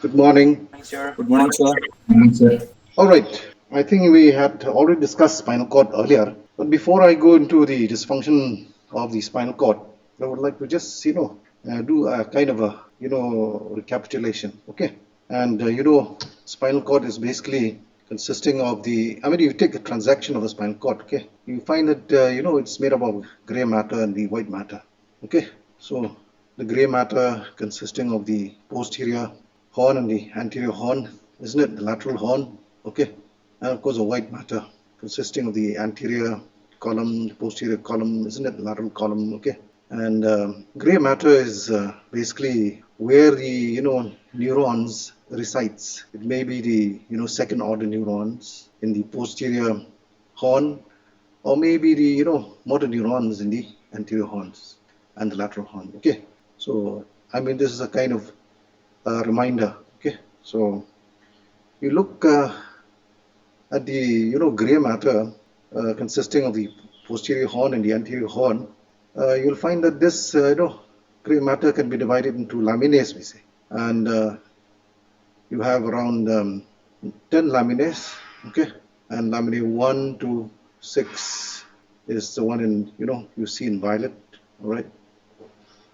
Good morning. Good morning, sir. All right. I think we had already discussed spinal cord earlier, but before I go into the dysfunction of the spinal cord, I would like to just, do a kind of a, recapitulation. Okay. And, spinal cord is basically consisting of you take a transaction of the spinal cord, okay, you find that, it's made up of gray matter and the white matter. Okay. So the gray matter consisting of the posterior horn and the anterior horn, isn't it? The lateral horn, okay? And of course, the white matter consisting of the anterior column, the posterior column, isn't it? The lateral column, okay? And gray matter is basically where the neurons resides. It may be the second order neurons in the posterior horn, or maybe the motor neurons in the anterior horns and the lateral horn. Okay, so this is a kind of reminder. Okay, so you look at the gray matter consisting of the posterior horn and the anterior horn. You'll find that this gray matter can be divided into laminae, we say, and you have around 10 laminae. Okay, and laminae 1 to 6 is the one in you see in violet. All right,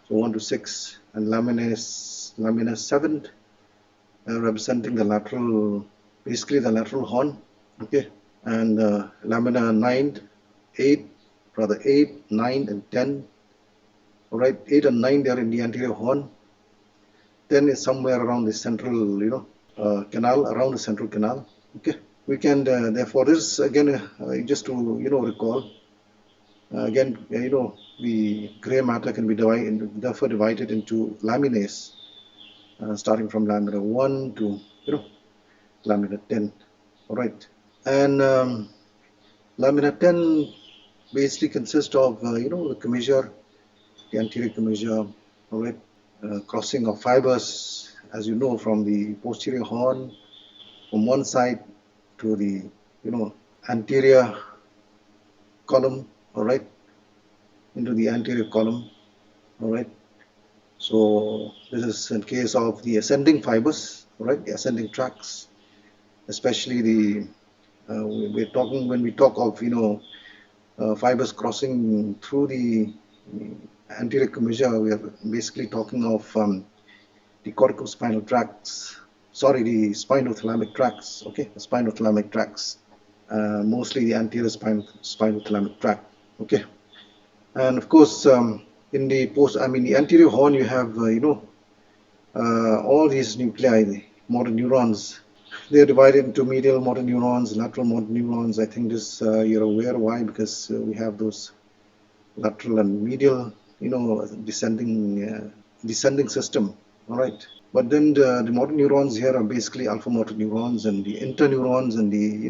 so 1 to 6, and lamina 7 representing the lateral, basically the lateral horn. Okay, and lamina 9, 8, 9 and 10. All right, 8 and 9 they are in the anterior horn. 10 is somewhere around the central, canal, around the central canal. Okay, we can therefore this again just to recall. Again, the gray matter can be divided into laminae, starting from lamina 1 to lamina 10. All right, and lamina 10 basically consists of the commissure, the anterior commissure. All right, crossing of fibers, as you know, from the posterior horn from one side to the anterior column. All right, into the anterior column. All right, so this is in case of the ascending fibers. All right, the ascending tracts, especially the we're talking when we talk of fibers crossing through the anterior commissure. We are basically talking of the corticospinal tracts. Sorry, the spinothalamic tracts. Okay, the spinothalamic tracts. Mostly the anterior spinothalamic tract. Okay, and of course in the the anterior horn, you have all these nuclei, the motor neurons. They are divided into medial motor neurons, lateral motor neurons. I think this you're aware why, because we have those lateral and medial, descending system. All right. But then the motor neurons here are basically alpha motor neurons and the interneurons and the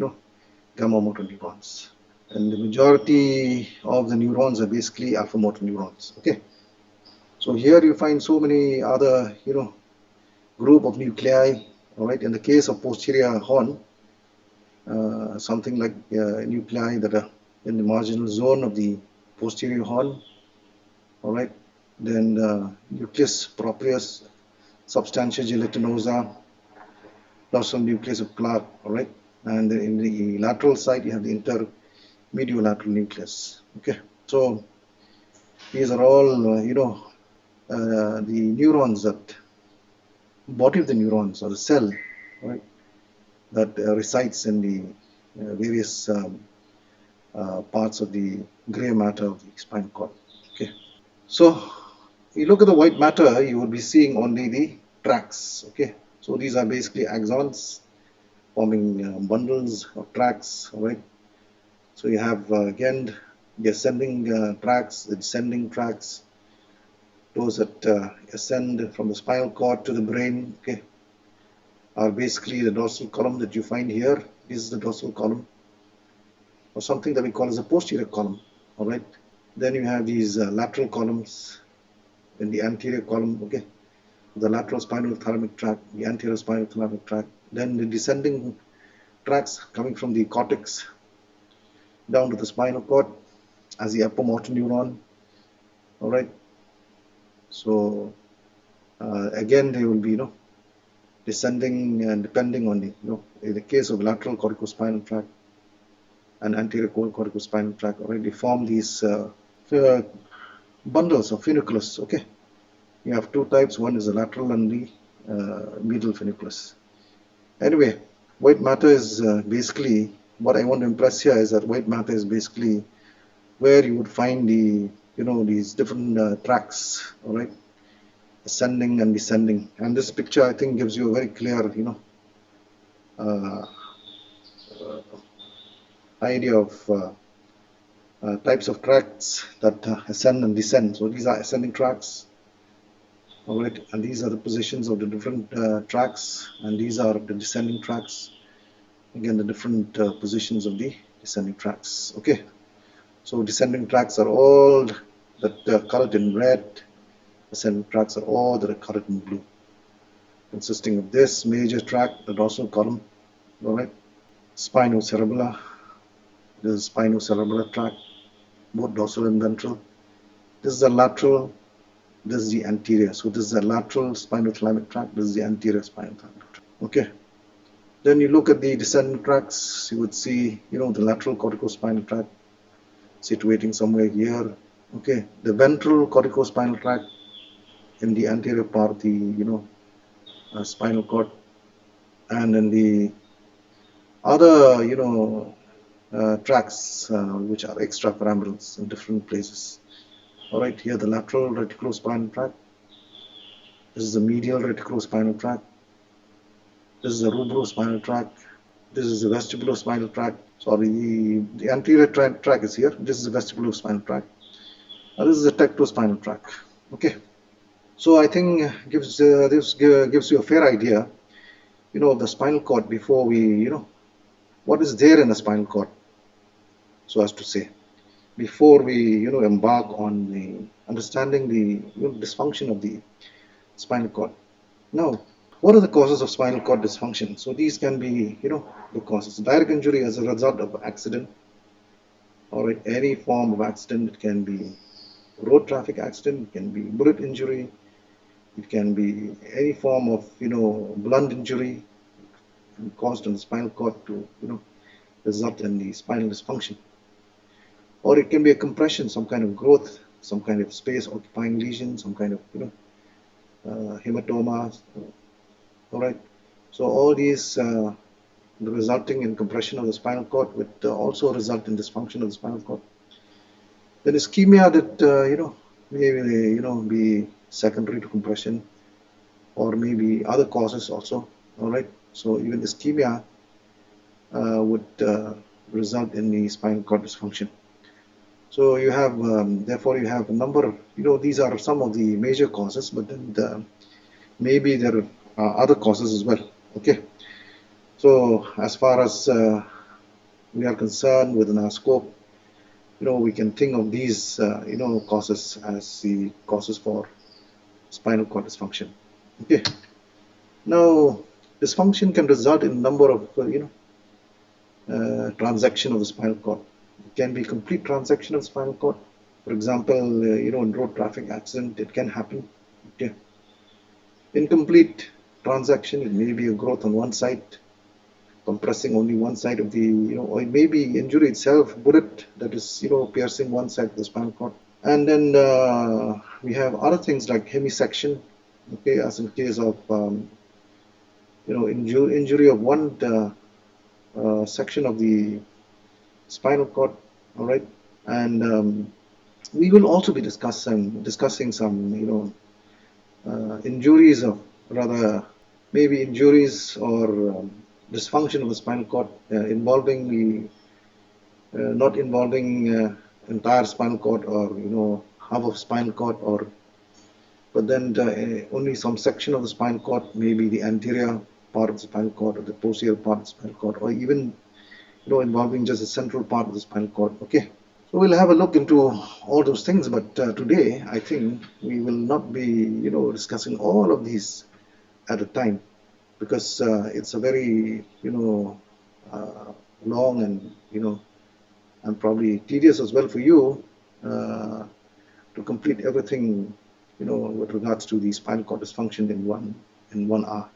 gamma motor neurons. And the majority of the neurons are basically alpha motor neurons. Okay. So here you find so many other group of nuclei. All right. In the case of posterior horn, something like nuclei that are in the marginal zone of the posterior horn. All right. Then nucleus proprius, substantia gelatinosa, dorsal nucleus of Clark. All right. And in the lateral side, you have the intermediolateral nucleus. Okay. So these are all the neurons, that body of the neurons, or the cell, right, that resides in the various parts of the gray matter of the spinal cord. Okay, so you look at the white matter, you will be seeing only the tracts. Okay, so these are basically axons forming bundles of tracts. All right, so you have again the ascending tracts, the descending tracts, those that ascend from the spinal cord to the brain. Okay, are basically the dorsal column that you find here. This is the dorsal column, or something that we call as a posterior column. All right. Then you have these lateral columns in the anterior column. Okay, the lateral spinal thalamic tract, the anterior spinal thalamic tract. Then the descending tracts coming from the cortex down to the spinal cord as the apomotor neuron. All right. So again, they will be descending and depending on the, in the case of lateral corticospinal tract and anterior corticospinal tract, already form these bundles of funiculus. Okay, you have two types. One is the lateral and the medial funiculus. Anyway, white matter is basically, what I want to impress here is that white matter is basically where you would find the, these different tracks, all right, ascending and descending. And this picture, I think, gives you a very clear, uh, idea of types of tracks that ascend and descend. So these are ascending tracks, all right, and these are the positions of the different tracks, and these are the descending tracks. Again, the different positions of the descending tracks. Okay, so descending tracks are all that are colored in red. Ascending tracks are all that are colored in blue, consisting of this major tract, the dorsal column, all right, spinocerebellar. This is spinocerebellar tract, both dorsal and ventral. This is the lateral. This is the anterior. So this is the lateral spinothalamic tract. This is the anterior spinothalamic tract. Okay. Then you look at the descending tracts. You would see, the lateral corticospinal tract situating somewhere here. Okay. The ventral corticospinal tract in the anterior part of the, spinal cord, and then the other, tracts which are extrapyramidals in different places. All right, here the lateral reticulospinal tract. This is the medial reticulospinal tract. This is the rubrospinal tract. This is the vestibulospinal tract. Sorry, the anterior tract is here. This is the vestibulospinal tract. This is the tectospinal tract. Okay, so I think this gives you a fair idea, of the spinal cord before we, what is there in the spinal cord, so as to say, before we, embark on the understanding the dysfunction of the spinal cord. Now, what are the causes of spinal cord dysfunction? So these can be, the causes. Direct injury as a result of accident, or any form of accident. It can be road traffic accident, it can be bullet injury, it can be any form of, blunt injury caused on the spinal cord to, result in the spinal dysfunction. Or it can be a compression, some kind of growth, some kind of space occupying lesion, some kind of, hematoma. All right. So all these resulting in compression of the spinal cord would also result in dysfunction of the spinal cord. Then ischemia that may be secondary to compression, or maybe other causes also. All right. So even ischemia would result in the spinal cord dysfunction. So you have, therefore, you have a number of, these are some of the major causes, but then maybe there are other causes as well. Okay. So as far as we are concerned within our scope, we can think of these, causes as the causes for spinal cord dysfunction. Okay. Now, dysfunction can result in a number of, transection of the spinal cord. It can be complete transection of the spinal cord. For example, in road traffic accident, it can happen. Okay. Incomplete transection, it may be a growth on one side, compressing only one side of the, or it may be injury itself, bullet that is, piercing one side of the spinal cord. And then we have other things like hemisection, okay, as in case of, injury of one section of the spinal cord, all right. And we will also be discussing some, injuries of, rather, maybe injuries or dysfunction of the spinal cord involving the, not involving entire spinal cord, or half of spinal cord, but then only some section of the spinal cord, maybe the anterior part of the spinal cord or the posterior part of the spinal cord, or even involving just the central part of the spinal cord. Okay, so we'll have a look into all those things, but today I think we will not be discussing all of these at a time, because it's a very long and probably tedious as well for you to complete everything with regards to the spinal cord dysfunction in one hour.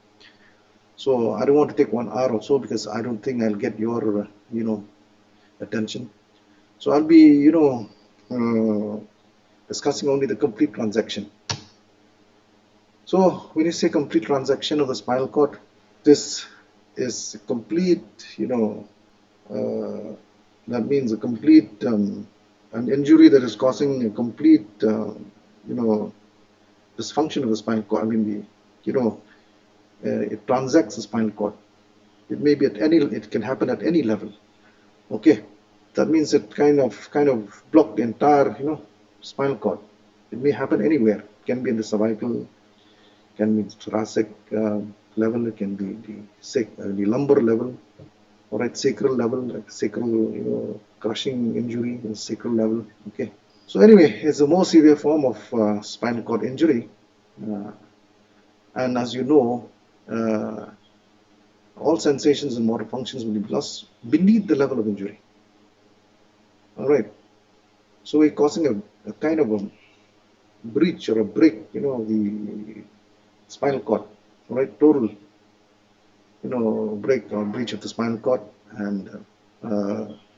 So I don't want to take 1 hour or so because I don't think I'll get your, attention. So I'll be, discussing only the complete transection. So when you say complete transection of the spinal cord, this is complete, that means a complete, an injury that is causing a complete, dysfunction of the spinal cord. I mean, it transects the spinal cord. It may be it can happen at any level. Okay, that means it kind of block the entire, spinal cord. It may happen anywhere. It can be in the cervical, can be the thoracic level. It can be the lumbar level, all right, sacral level, like sacral, crushing injury in sacral level. Okay. So anyway, it's a more severe form of spinal cord injury, uh, and as you know, uh, all sensations and motor functions will be lost beneath the level of injury. All right. So we're causing a kind of a breach or a break, of the spinal cord. All right, total, break or breach of the spinal cord, and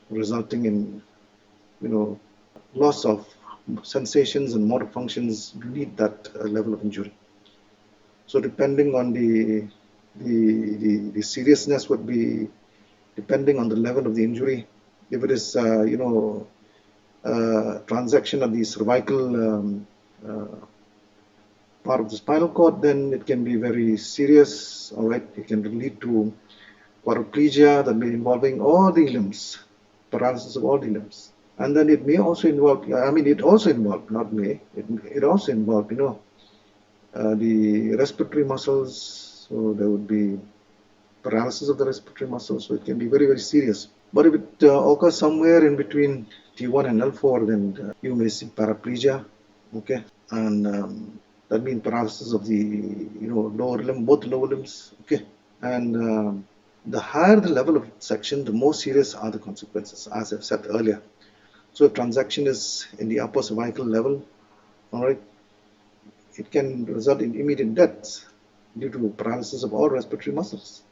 resulting in, loss of sensations and motor functions beneath that level of injury. So depending on the seriousness would be depending on the level of the injury. If it is, transection of the cervical part of the spinal cord, then it can be very serious. All right, it can lead to quadriplegia that may involving all the limbs, paralysis of all the limbs. And then it may also involve, it also involved, not may, it also involved, the respiratory muscles. So there would be paralysis of the respiratory muscles. So it can be very, very serious. But if it occurs somewhere in between T1 and L4, then you may see paraplegia. Okay, and that means paralysis of the lower limb, both lower limbs. Okay, and the higher the level of section, the more serious are the consequences, as I've said earlier. So if transection is in the upper cervical level, all right, it can result in immediate death due to paralysis of all respiratory muscles.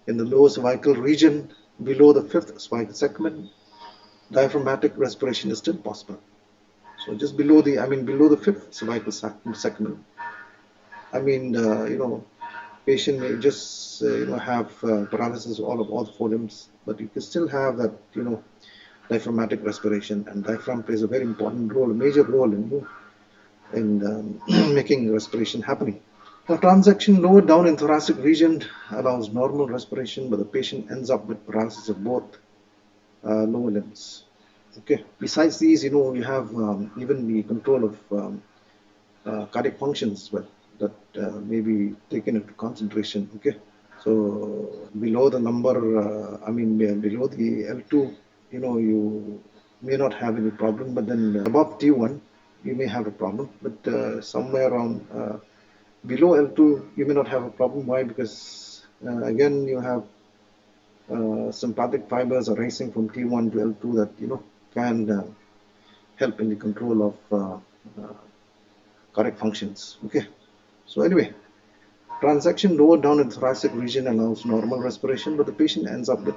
In the lower cervical region, below the fifth cervical segment, diaphragmatic respiration is still possible. So just below the fifth cervical segment, patient may just have paralysis of all the four limbs, but you can still have that diaphragmatic respiration, and diaphragm plays a very important role, a major role in making respiration happening. Now, transection lower down in thoracic region allows normal respiration, but the patient ends up with paralysis of both lower limbs. Okay. Besides these, you have even the control of cardiac functions, but that may be taken into concentration. Okay. So below the number, below the L2, you may not have any problem, but then above T1, you may have a problem. But somewhere around below L2, you may not have a problem. Why? Because again, you have sympathetic fibers are racing from T1 to L2 that can help in the control of cardiac functions. Okay. So anyway, transection lower down in the thoracic region allows normal respiration, but the patient ends up with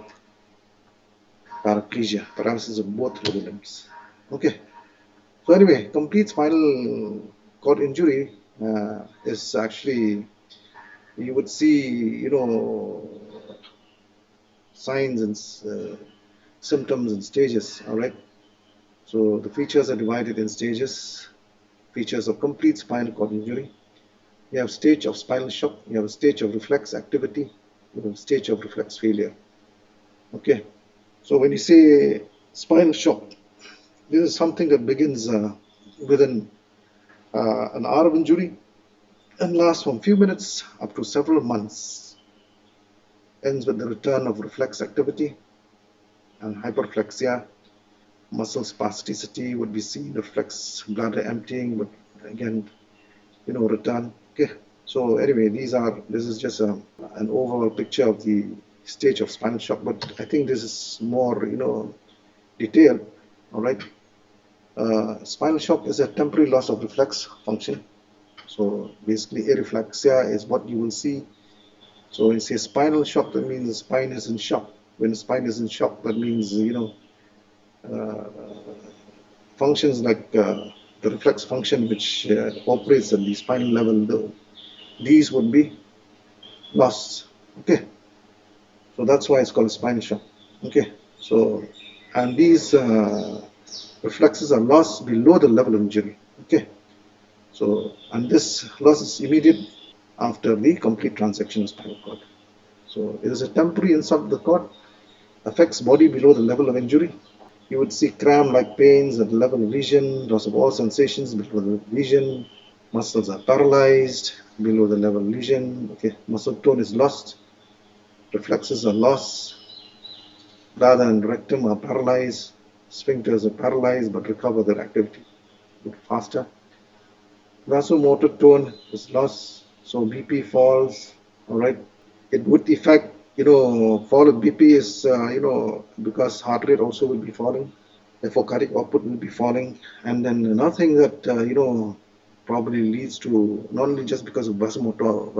paraplegia, paralysis of both lower limbs. Okay. So anyway, complete spinal cord injury is actually, you would see, signs and symptoms and stages. All right. So the features are divided in stages. Features of complete spinal cord injury. You have stage of spinal shock. You have a stage of reflex activity. You have a stage of reflex failure. Okay. So when you say spinal shock, this is something that begins within an hour of injury and lasts from a few minutes up to several months. Ends with the return of reflex activity and hyperflexia. Muscle spasticity would be seen. Reflex bladder emptying would again, return. Okay. So anyway, this is just an overall picture of the stage of spinal shock, but I think this is more, detailed. All right. Spinal shock is a temporary loss of reflex function. So basically, areflexia is what you will see So when you say spinal shock, that means the spine is in shock. When the spine is in shock, that means, uh, functions like the reflex function which operates at the spinal level, these would be lost. Okay, so that's why it's called spinal shock. Okay, so and these reflexes are lost below the level of injury. Okay, so and this loss is immediate after the complete transection of spinal cord. So it is a temporary insult to the cord, affects body below the level of injury. You would see cramp-like pains at the level of lesion, loss of all sensations below the lesion. Muscles are paralyzed below the level of lesion. Okay, muscle tone is lost. Reflexes are lost. Bladder and rectum are paralyzed. Sphincters are paralyzed but recover their activity a bit faster. Vasomotor tone is lost, so BP falls. All right, it would affect, fall of BP is, because heart rate also will be falling, therefore cardiac output will be falling. And then another thing that, probably leads to, not only just because of vasomotor,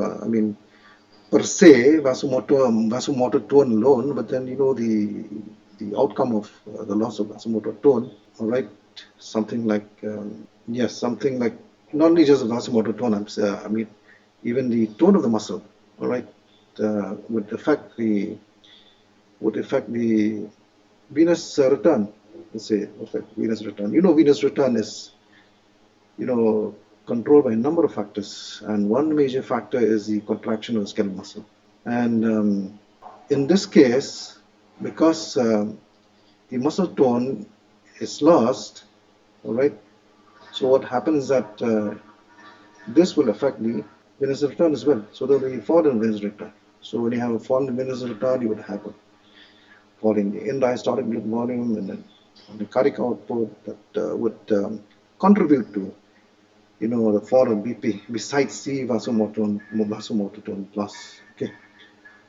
per se, vasomotor tone alone, but then, the outcome of the loss of vasomotor tone, all right, something like, yes, something like, not only just the vasomotor tone, even the tone of the muscle, all right, would affect the venous return. Let's say affect venous return. Venous return is, you know controlled by a number of factors, and one major factor is the contraction of the skeletal muscle. And in this case, because the muscle tone is lost, all right. So what happens is that this will affect the venous return as well. So there will be fall in venous return. So when you have a fall in venous return, you would have a fall in the end-diastolic blood volume, and then the cardiac output that would contribute to, the fall of BP besides the vasomotor tone loss. Okay,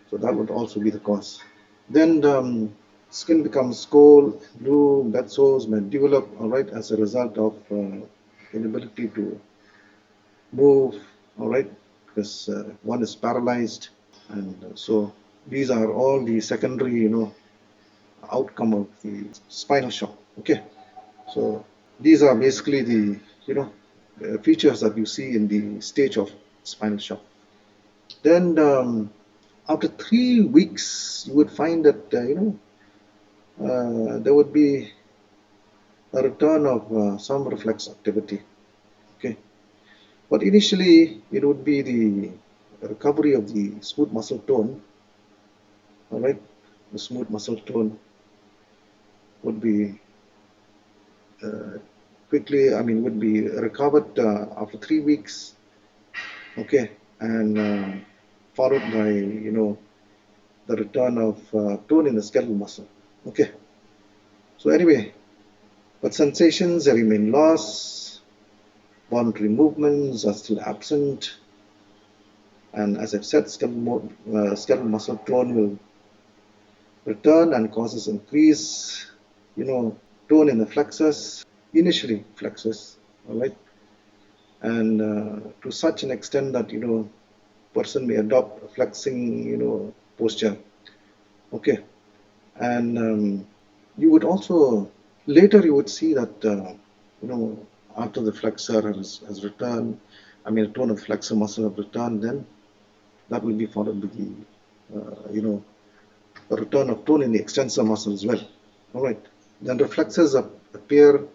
so that would also be the cause. Then skin becomes cold, blue, blood sores may develop, all right, as a result of inability to move, all right, because one is paralyzed. And so these are all the secondary, outcome of the spinal shock. Okay, so these are basically the, features that you see in the stage of spinal shock. Then after 3 weeks, you would find that, there would be a return of some reflex activity. Okay, but initially it would be the recovery of the smooth muscle tone. All right, the smooth muscle tone would be would be recovered after 3 weeks. Okay, and followed by, the return of tone in the skeletal muscle. Okay, so anyway, but sensations remain lost, voluntary movements are still absent, and as I've said, skeletal muscle tone will return and causes increase, tone in the flexors, initially flexors, all right, and to such an extent that, person may adopt a flexing, posture. Okay, and you would also later you would see that, after the flexor has returned, the tone of flexor muscle have returned, then that will be followed by the, a return of tone in the extensor muscle as well. All right, then reflexes appear,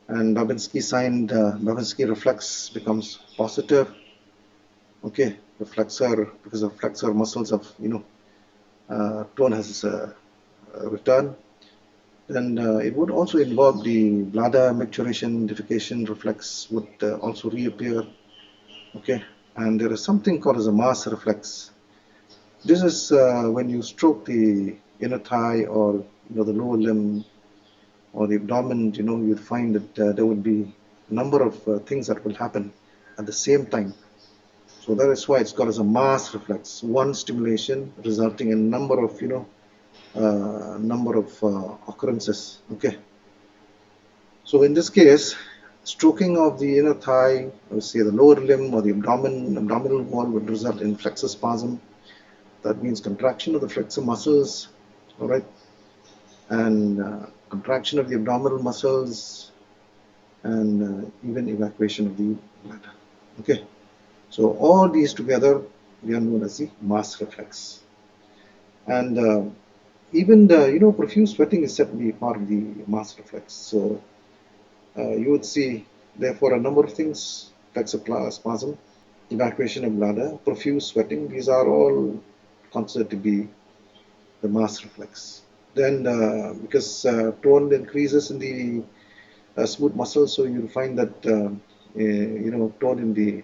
and Babinski reflex becomes positive. Okay, the flexor, because the flexor muscles of, tone has returned. Then it would also involve the bladder micturition, defecation reflex would also reappear. Okay, and there is something called as a Mars reflex. This is when you stroke the inner thigh, or, the lower limb or the abdomen. You'd find that there would be a number of things that will happen at the same time. So that is why it's called as a Mars reflex. One stimulation resulting in number of, occurrences. Okay. So in this case, stroking of the inner thigh, or say the lower limb or the abdominal wall, would result in flexor spasm. That means contraction of the flexor muscles, all right, and contraction of the abdominal muscles, and even evacuation of the bladder. Okay, so all these together, they are known as the mass reflex. And even the profuse sweating is said to be part of the mass reflex. So you would see, therefore, a number of things: flexor spasm, evacuation of bladder, profuse sweating. These are all considered to be the mass reflex. Then, because tone increases in the smooth muscle, so you'll find that tone in the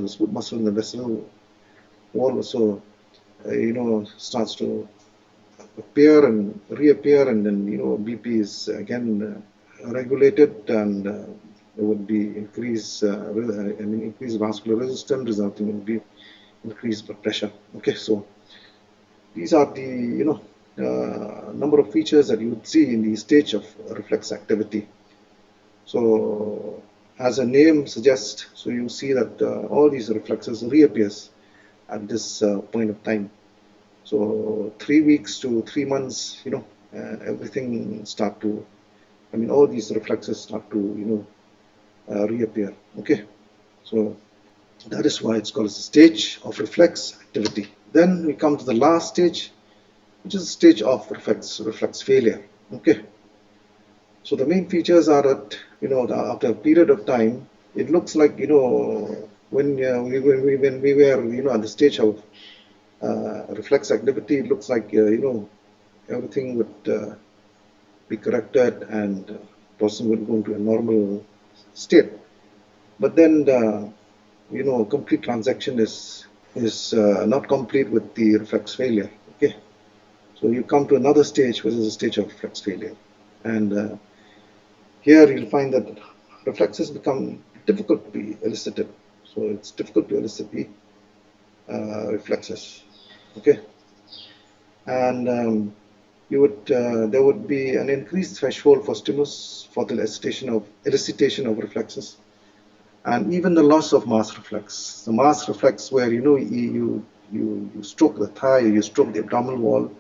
smooth muscle in the vessel wall also starts to appear and reappear, and then BP is again regulated, and there would be increased vascular resistance, resulting in increased blood pressure. Okay, so these are the number of features that you would see in the stage of reflex activity. So as a name suggests, so you see that all these reflexes reappears at this point of time. So 3 weeks to 3 months, everything start to, all these reflexes start to, reappear. Okay, so that is why it's called as a stage of reflex activity. Then we come to the last stage, which is the stage of reflex failure. Okay, so the main features are that after a period of time, it looks like when we were at the stage of reflex activity, it looks like everything would be corrected, and person would go into a normal state. But then complete transection is not complete with the reflex failure. Okay, so you come to another stage, which is a stage of reflex failure, and here you'll find that reflexes become difficult to be elicited. So it's difficult to elicit the reflexes. Okay, and there would be an increased threshold for stimulus for the elicitation of reflexes, and even the loss of mass reflex. The mass reflex, where you stroke the thigh, you stroke the abdominal wall,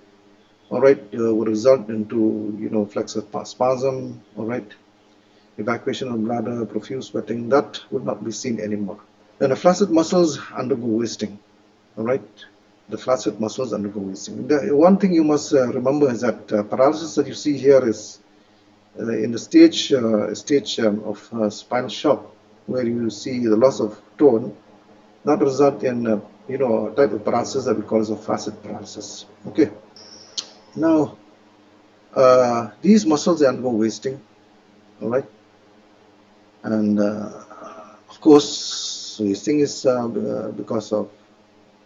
all right, would result into flexor spasm, all right, evacuation of bladder, profuse sweating. That would not be seen anymore. Then the flaccid muscles undergo wasting, all right. The flaccid muscles undergo wasting. The one thing you must remember is that paralysis that you see here is in the stage of spinal shock, where you see the loss of tone, not result in a type of paralysis that we call as a flaccid paralysis. Okay. Now, these muscles undergo wasting, all right, and of course, wasting is because of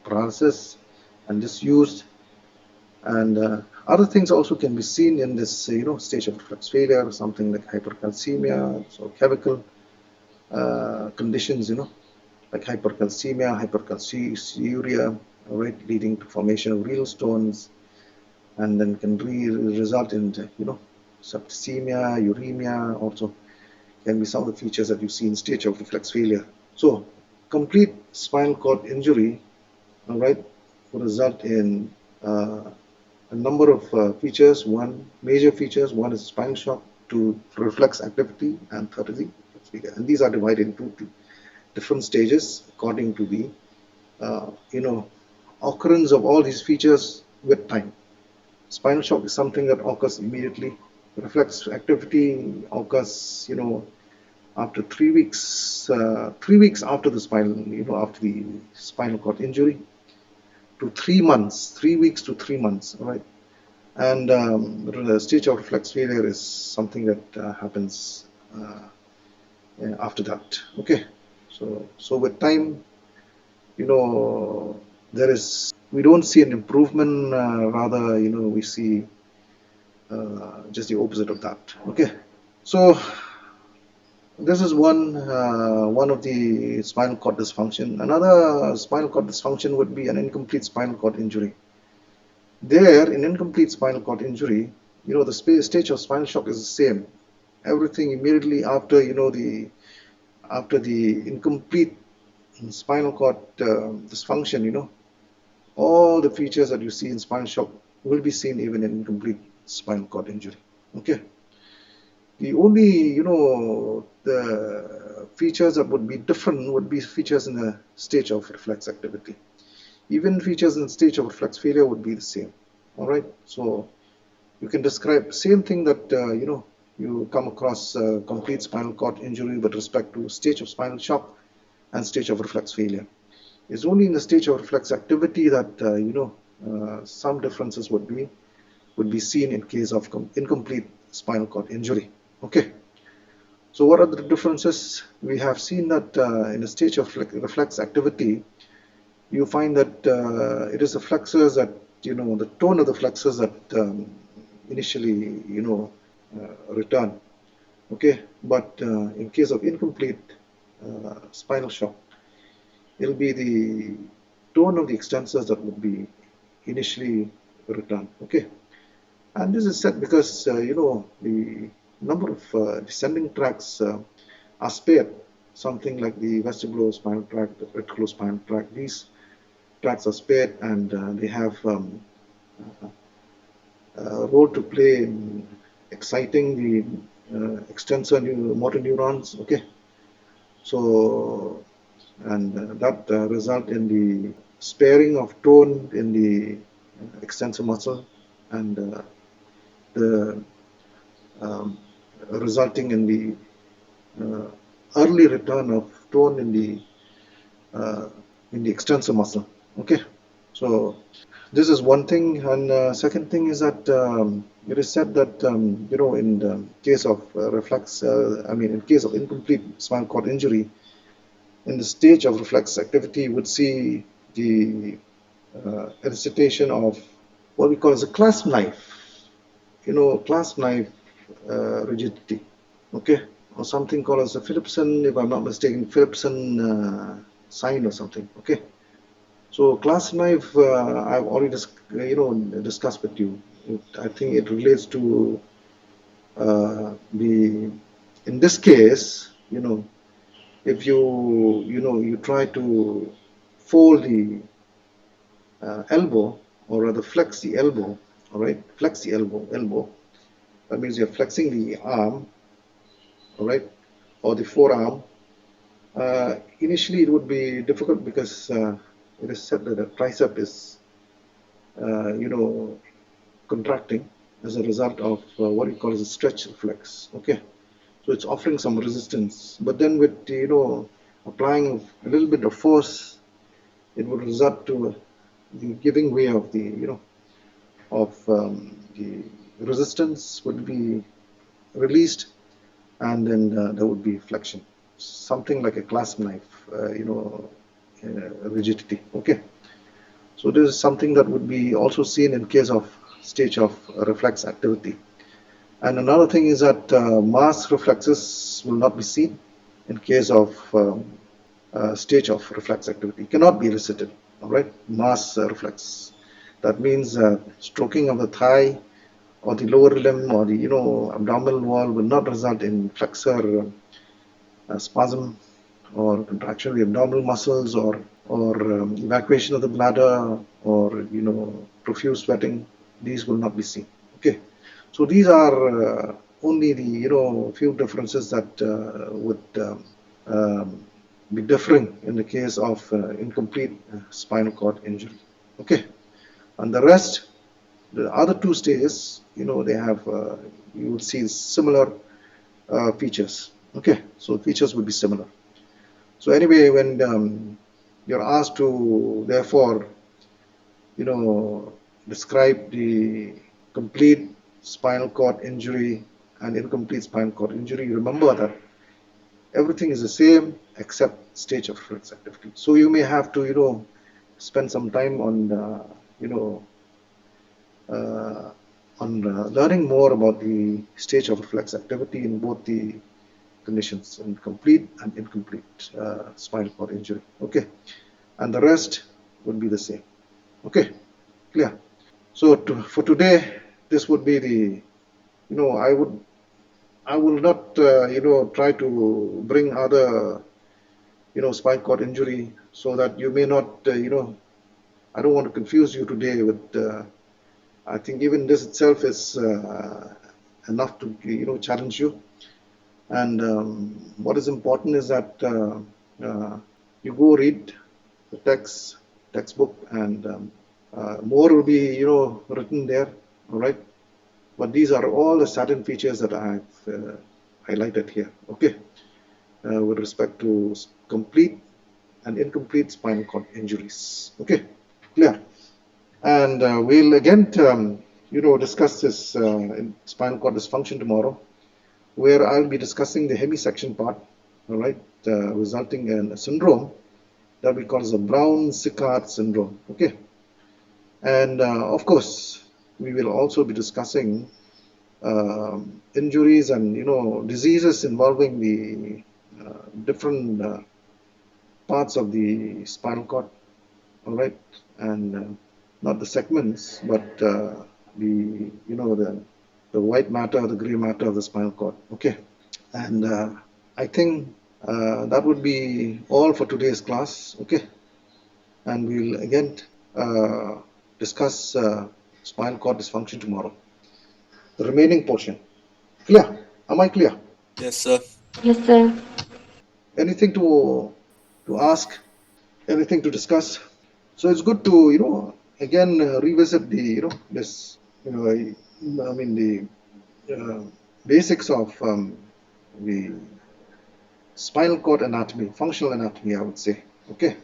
paralysis and disuse, and other things also can be seen in this stage of reflex failure, something like hypercalcemia, so chemical conditions, like hypercalcemia, hypercalciuria, right, leading to formation of renal stones, and then can result in septicemia, uremia. Also can be some of the features that you see in stage of reflex failure. So complete spinal cord injury, all right, will result in a number of features. Major features. One is spinal shock, to reflex activity, and third is the reflex failure. And these are divided into different stages according to the occurrence of all these features with time. Spinal shock is something that occurs immediately. Reflex activity occurs, after 3 weeks. 3 weeks after the spinal cord injury, to 3 months. 3 weeks to 3 months. All right. And the stage of reflex failure is something that happens after that. Okay. So with time, we don't see an improvement. Rather, we see just the opposite of that. Okay. So this is one of the spinal cord dysfunction. Another spinal cord dysfunction would be an incomplete spinal cord injury. There, in incomplete spinal cord injury, the stage of spinal shock is the same. Everything immediately after the incomplete spinal cord dysfunction, all the features that you see in spinal shock will be seen even in incomplete spinal cord injury. Okay. The only, the features that would be different would be features in the stage of reflex activity. Even features in the stage of reflex failure would be the same. All right. So you can describe same thing that you come across complete spinal cord injury with respect to stage of spinal shock and stage of reflex failure. It's only in the stage of reflex activity that some differences would be seen in case of incomplete spinal cord injury. Okay. So what are the differences? We have seen that in the stage of reflex activity, you find that it is the flexors that, the tone of the flexors that initially, return. Okay, but in case of incomplete spinal shock, it'll be the tone of the extensors that would be initially returned. Okay, and this is said because, the number of descending tracts are spared, something like the vestibulospinal tract, the reticulospinal tract. These tracts are spared, and they have a role to play in exciting the extensor motor neurons. Okay, so and that result in the sparing of tone in the extensor muscle, and the resulting in the early return of tone in the extensor muscle. Okay, so this is one thing, and second thing is that it is said that in the case of in case of incomplete spinal cord injury, in the stage of reflex activity, you would see the elicitation of what we call as a clasp knife, clasp knife rigidity, okay, or something called as a Philipson, if I'm not mistaken, Philipson sign or something. Okay, so clasp knife, I've already discussed with you. I think it relates to in this case, if you try to fold the elbow, or rather flex the elbow, all right, flex the elbow. That means you're flexing the arm, all right, or the forearm. Initially, it would be difficult because it is said that the tricep is, contracting as a result of what we call as a stretch reflex. Okay, so it's offering some resistance, but then with applying a little bit of force, it would result to the giving way of the resistance would be released, and then there would be flexion, something like a clasp knife, rigidity. Okay, so this is something that would be also seen in case of stage of reflex activity. And another thing is that mass reflexes will not be seen in case of stage of reflex activity. It cannot be elicited. All right, mass reflex. That means stroking of the thigh or the lower limb or the abdominal wall will not result in flexor spasm or contraction of the abdominal muscles, or evacuation of the bladder, or profuse sweating. These will not be seen. Okay, so these are only the few differences that would be differing in the case of incomplete spinal cord injury. Okay, and the rest, the other two stages, they have you would see similar features. Okay, so features would be similar. So anyway, when you're asked to therefore describe the complete spinal cord injury and incomplete spinal cord injury, remember that everything is the same except stage of reflex activity. So you may have to spend some time on learning more about the stage of reflex activity in both the conditions, in complete and incomplete spinal cord injury. Okay, and the rest would be the same. Okay, clear? So for today, this would be the, I will not try to bring other spinal cord injury, so that you may not I don't want to confuse you today with. I think even this itself is enough to challenge you. And what is important is that you go read the textbook, and more will be written there. All right, but these are all the certain features that I've highlighted here. Okay, with respect to complete and incomplete spinal cord injuries. Okay, clear. And we'll again discuss this in spinal cord dysfunction tomorrow, where I'll be discussing the hemisection part, all right, resulting in a syndrome that we call as the Brown-Séquard syndrome. Okay, and of course we will also be discussing injuries and diseases involving the different parts of the spinal cord, all right, and not the segments, but the white matter, the gray matter of the spinal cord. Okay, and I think that would be all for today's class. Okay, and we'll again discuss spinal cord dysfunction tomorrow. The remaining portion. Clear? Am I clear? Yes, sir. Yes, sir. Anything to ask? Anything to discuss? So it's good to again revisit the this I mean the basics of the spinal cord anatomy, functional anatomy, I would say. Okay,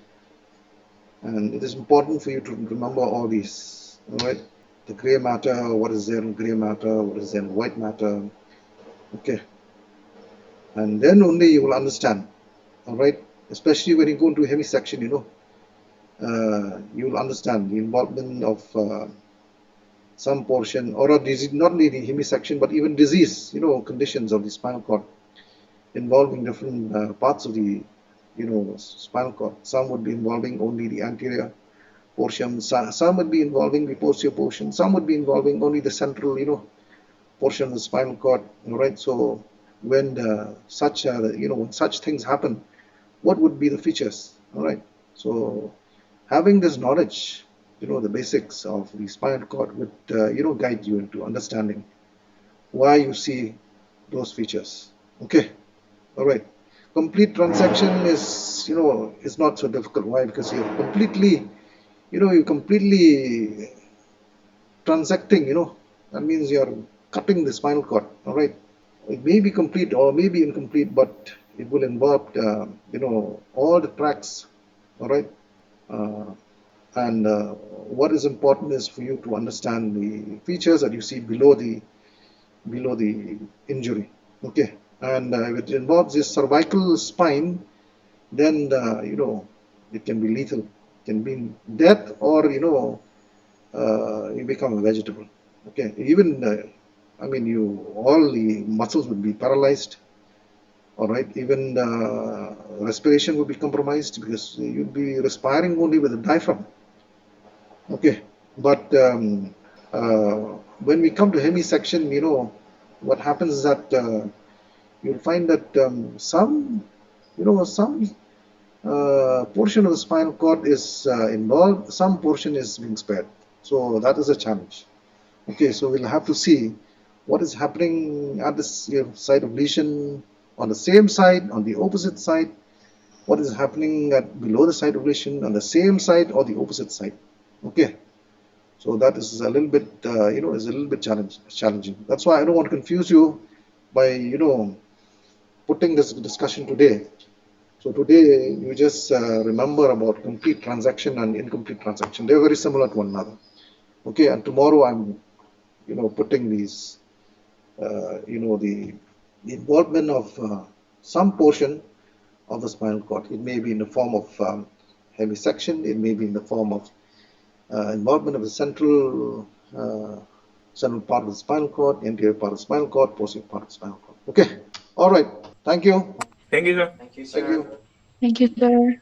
and it is important for you to remember all these. All right, the gray matter, what is there in gray matter, what is there in white matter. Okay, and then only you will understand. All right, especially when you go into hemisection, you will understand the involvement of some portion or a disease, not only the hemisection, but even disease, conditions of the spinal cord involving different parts of the, spinal cord. Some would be involving only the anterior portion, some would be involving the posterior portion, some would be involving only the central, portion of the spinal cord. All right, so when when such things happen, what would be the features? All right, so having this knowledge, the basics of the spinal cord would guide you into understanding why you see those features. Okay, all right. Complete transection is not so difficult. Why? Because you're completely transecting. That means you're cutting the spinal cord. All right. It may be complete or may be incomplete, but it will involve all the tracks. All right. And what is important is for you to understand the features that you see below the injury. Okay, and if it involves this cervical spine, then it can be lethal. It can be death, or you become a vegetable. Okay, even all the muscles would be paralyzed. All right, even respiration would be compromised because you'd be respiring only with the diaphragm. Okay, but when we come to hemisection, what happens is that you'll find that some portion of the spinal cord is involved, some portion is being spared. So that is a challenge. Okay, so we'll have to see what is happening at this site of lesion, on the same side, on the opposite side, what is happening below the site of lesion, on the same side or the opposite side. Okay, so that is a little bit is a little bit challenging. That's why I don't want to confuse you by putting this discussion today. So today you just remember about complete transection and incomplete transection. They're very similar to one another. Okay, and tomorrow I'm putting these the involvement of some portion of the spinal cord. It may be in the form of hemisection, it may be in the form of involvement of the central part of the spinal cord, anterior part of the spinal cord, posterior part of the spinal cord. Okay, all right. Thank you. Thank you, sir. Thank you. Thank you, sir.